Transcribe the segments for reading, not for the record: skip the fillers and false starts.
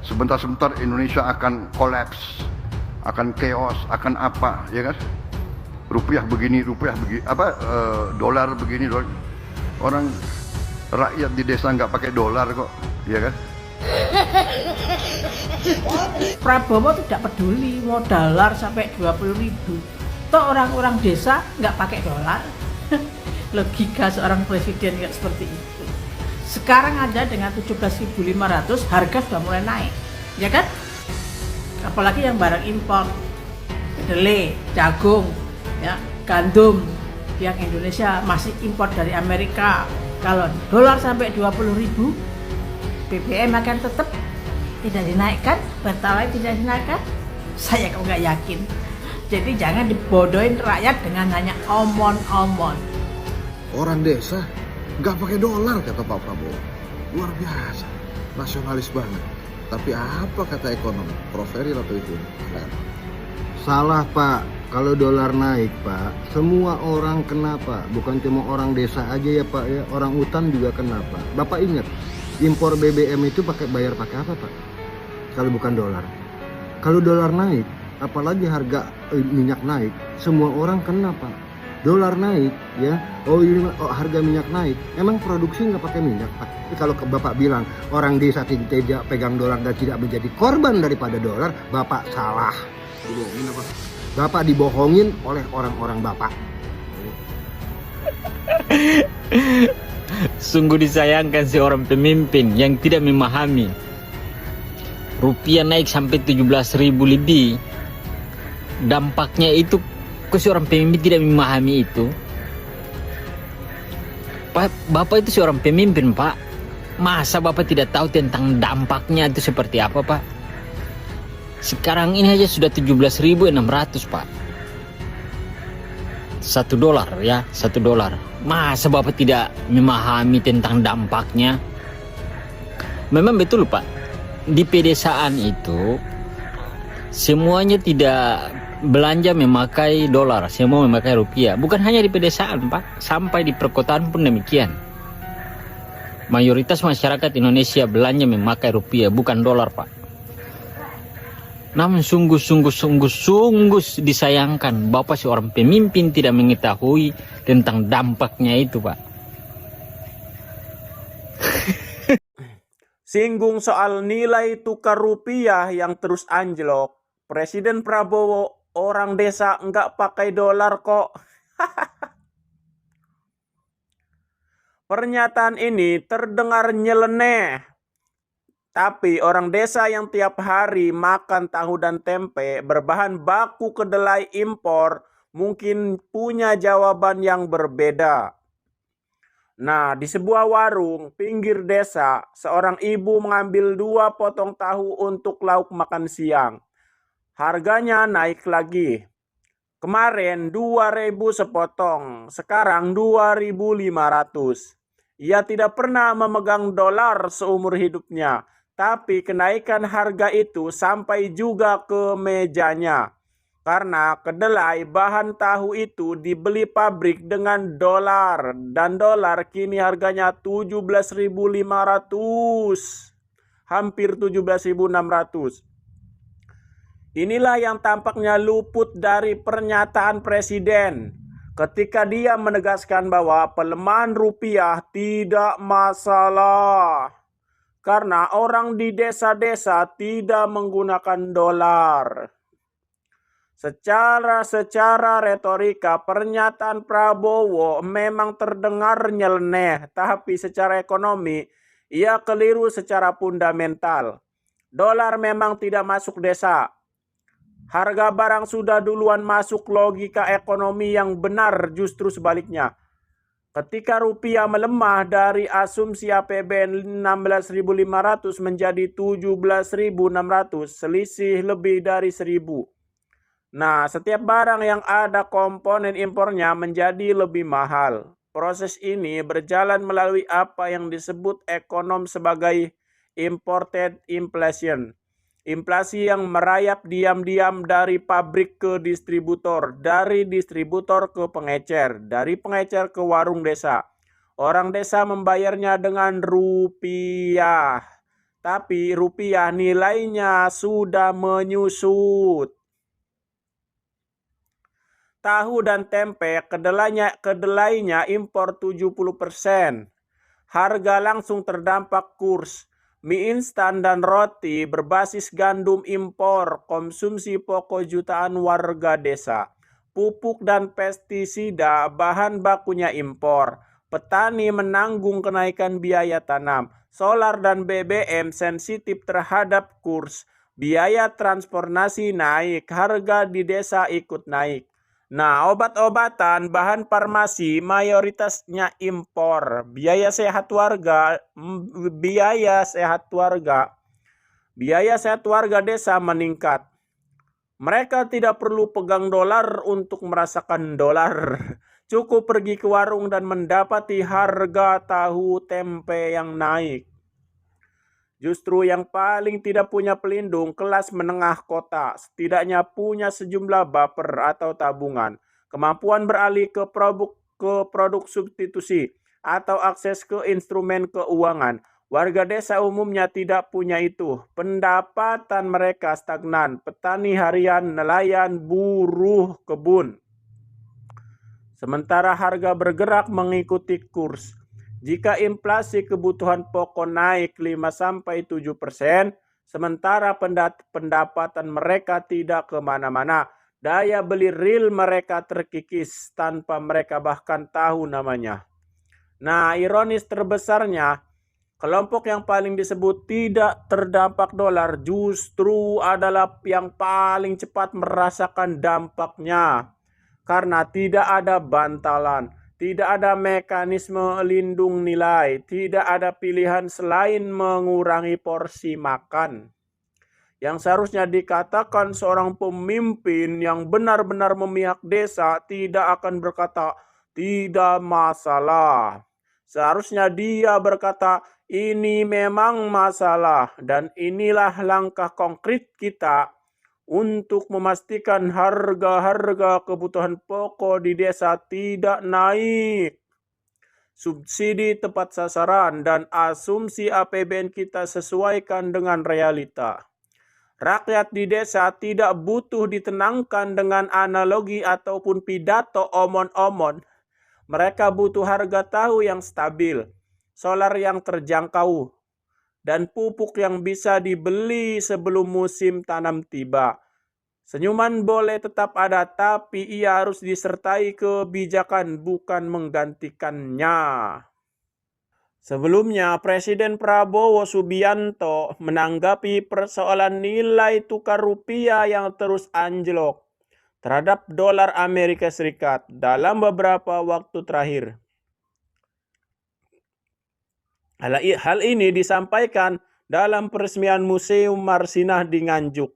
sebentar-sebentar Indonesia akan kolaps, akan chaos, akan apa, ya kan? Rupiah begini, dolar begini, orang rakyat di desa nggak pakai dolar kok, ya kan? Prabowo tidak peduli mau dolar sampai 20.000. Toh orang-orang desa nggak pakai dolar. Logika seorang presiden nggak seperti itu. Sekarang aja dengan 17.500 harga sudah mulai naik, ya kan? Apalagi yang barang impor, kedelai, jagung, ya, gandum yang Indonesia masih impor dari Amerika. Kalau dolar sampai 20.000, BBM akan tetap tidak dinaikkan, Pertalite tidak dinaikkan. Saya kok nggak yakin. Jadi jangan dibodohin rakyat dengan hanya omon-omon. Orang desa nggak pakai dolar, kata Pak Prabowo. Luar biasa, nasionalis banget. Tapi apa kata ekonom? Prof. Eril atau itu? Salah Pak, kalau dolar naik Pak, semua orang kena Pak. Bukan cuma orang desa aja ya Pak ya, orang hutan juga kena Pak. Bapak ingat, impor BBM itu bayar pakai apa Pak? Kalau bukan dolar. Kalau dolar naik, apalagi harga minyak naik, semua orang kena Pak. Dolar naik ya, harga minyak naik, emang produksi nggak pakai minyak Pak. Tapi kalau Bapak bilang orang desa tidak pegang dolar dan tidak menjadi korban daripada dolar, Bapak salah. Dibohongin apa? Bapak dibohongin oleh orang-orang Bapak. Sungguh disayangkan seorang pemimpin yang tidak memahami. Rupiah naik sampai 17.000 lebih. Dampaknya itu, kok seorang pemimpin tidak memahami itu? Bapak itu seorang pemimpin Pak. Masa Bapak tidak tahu tentang dampaknya itu seperti apa Pak? Sekarang ini aja sudah 17.600 Pak. $1 ya, $1. Masa Bapak tidak memahami tentang dampaknya? Memang betul Pak, di pedesaan itu semuanya tidak belanja memakai dolar, semua memakai rupiah. Bukan hanya di pedesaan Pak, sampai di perkotaan pun demikian. Mayoritas masyarakat Indonesia belanja memakai rupiah, bukan dolar Pak. Namun sungguh disayangkan Bapak seorang pemimpin tidak mengetahui tentang dampaknya itu Pak. Singgung soal nilai tukar rupiah yang terus anjlok, Presiden Prabowo, orang desa nggak pakai dolar kok. Pernyataan ini terdengar nyeleneh. Tapi orang desa yang tiap hari makan tahu dan tempe berbahan baku kedelai impor mungkin punya jawaban yang berbeda. Nah, di sebuah warung pinggir desa, seorang ibu mengambil 2 potong tahu untuk lauk makan siang. Harganya naik lagi. Kemarin 2.000 sepotong, sekarang 2.500. Ia tidak pernah memegang dolar seumur hidupnya, tapi kenaikan harga itu sampai juga ke mejanya. Karena kedelai bahan tahu itu dibeli pabrik dengan dolar, dan dolar kini harganya 17.500, hampir 17.600. Inilah yang tampaknya luput dari pernyataan Presiden ketika dia menegaskan bahwa pelemahan rupiah tidak masalah karena orang di desa-desa tidak menggunakan dolar. Secara retorika pernyataan Prabowo memang terdengar nyeleneh, tapi secara ekonomi ia keliru secara fundamental. Dolar memang tidak masuk desa. Harga barang sudah duluan masuk, logika ekonomi yang benar justru sebaliknya. Ketika rupiah melemah dari asumsi APBN 16.500 menjadi 17.600, selisih lebih dari 1.000. Nah, setiap barang yang ada komponen impornya menjadi lebih mahal. Proses ini berjalan melalui apa yang disebut ekonom sebagai imported inflation. Inflasi yang merayap diam-diam dari pabrik ke distributor, dari distributor ke pengecer, dari pengecer ke warung desa. Orang desa membayarnya dengan rupiah. tapi rupiah nilainya sudah menyusut. Tahu dan tempe kedelainya impor 70%. Harga langsung terdampak kurs. Mie instan dan roti berbasis gandum impor, konsumsi pokok jutaan warga desa. Pupuk dan pestisida bahan bakunya impor. Petani menanggung kenaikan biaya tanam. Solar dan BBM sensitif terhadap kurs. Biaya transportasi naik, harga di desa ikut naik. Nah, obat-obatan, bahan farmasi mayoritasnya impor. Biaya sehat warga desa meningkat. Mereka tidak perlu pegang dolar untuk merasakan dolar. Cukup pergi ke warung dan mendapati harga tahu tempe yang naik. Justru yang paling tidak punya pelindung kelas menengah kota, setidaknya punya sejumlah buffer atau tabungan, kemampuan beralih ke produk substitusi, atau akses ke instrumen keuangan. Warga desa umumnya tidak punya itu. Pendapatan mereka stagnan, petani harian, nelayan, buruh kebun. Sementara harga bergerak mengikuti kurs. Jika inflasi kebutuhan pokok naik 5-7%, sementara pendapatan mereka tidak kemana-mana, daya beli real mereka terkikis tanpa mereka bahkan tahu namanya. Nah, ironis terbesarnya, kelompok yang paling disebut tidak terdampak dolar justru adalah yang paling cepat merasakan dampaknya. Karena tidak ada bantalan. Tidak ada mekanisme lindung nilai, tidak ada pilihan selain mengurangi porsi makan. Yang seharusnya dikatakan seorang pemimpin yang benar-benar memihak desa tidak akan berkata, tidak masalah. Seharusnya dia berkata, ini memang masalah dan inilah langkah konkret kita untuk memastikan harga-harga kebutuhan pokok di desa tidak naik. Subsidi tepat sasaran dan asumsi APBN kita sesuaikan dengan realita. Rakyat di desa tidak butuh ditenangkan dengan analogi ataupun pidato omon-omon. Mereka butuh harga tahu yang stabil, solar yang terjangkau, dan pupuk yang bisa dibeli sebelum musim tanam tiba. Senyuman boleh tetap ada, tapi ia harus disertai kebijakan, bukan menggantikannya. Sebelumnya, Presiden Prabowo Subianto menanggapi persoalan nilai tukar rupiah yang terus anjlok terhadap dolar Amerika Serikat dalam beberapa waktu terakhir. Hal ini disampaikan dalam peresmian Museum Marsinah di Nganjuk.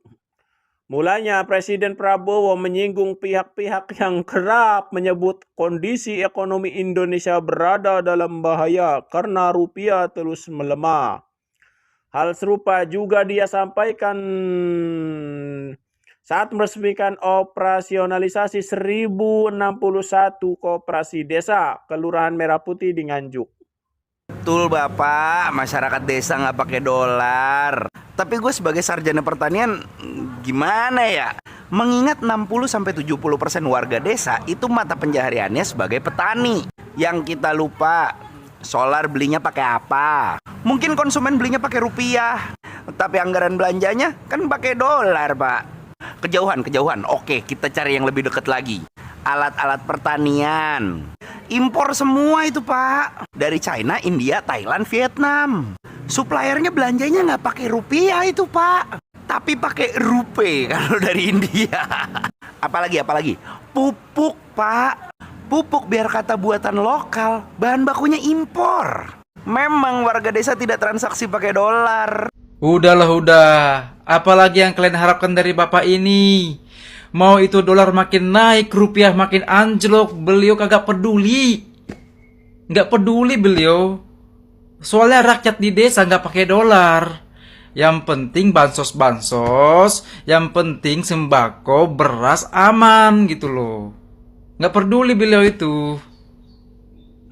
Mulanya Presiden Prabowo menyinggung pihak-pihak yang kerap menyebut kondisi ekonomi Indonesia berada dalam bahaya karena rupiah terus melemah. Hal serupa juga dia sampaikan saat meresmikan operasionalisasi 1061 koperasi desa Kelurahan Merah Putih di Nganjuk. Betul Bapak, masyarakat desa nggak pakai dolar. Tapi gue sebagai sarjana pertanian gimana ya? Mengingat 60-70% warga desa itu mata pencahariannya sebagai petani. Yang kita lupa, solar belinya pakai apa? Mungkin konsumen belinya pakai rupiah, tapi anggaran belanjanya kan pakai dolar Pak. Kejauhan. Oke, kita cari yang lebih dekat lagi. Alat-alat pertanian. Impor semua itu Pak. Dari China, India, Thailand, Vietnam. Suppliernya belanjanya nggak pakai rupiah itu Pak, tapi pakai rupiah kalau dari India. Apalagi? Pupuk Pak. Pupuk biar kata buatan lokal, bahan bakunya impor. Memang warga desa tidak transaksi pakai dolar. Udah. Apalagi yang kalian harapkan dari Bapak ini? Mau itu dolar makin naik, rupiah makin anjlok, beliau kagak peduli. Nggak peduli beliau. Soalnya rakyat di desa nggak pakai dolar. Yang penting bansos, yang penting sembako, beras aman gitu loh. Nggak peduli beliau itu.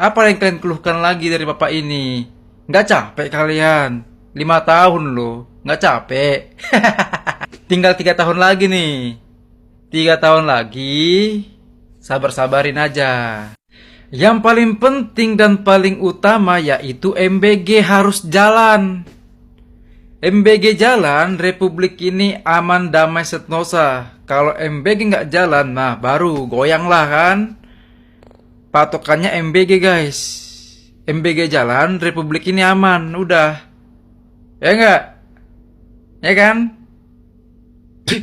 Apa yang kalian keluhkan lagi dari Bapak ini? Nggak capek kalian? 5 tahun loh, nggak capek. Tinggal 3 tahun lagi nih. 3 tahun lagi, sabar-sabarin aja. Yang paling penting dan paling utama yaitu MBG harus jalan. MBG jalan, Republik ini aman, damai, sentosa. Kalau MBG nggak jalan, nah baru goyang lah kan. Patokannya MBG guys. MBG jalan, Republik ini aman, udah. Ya nggak? Ya kan?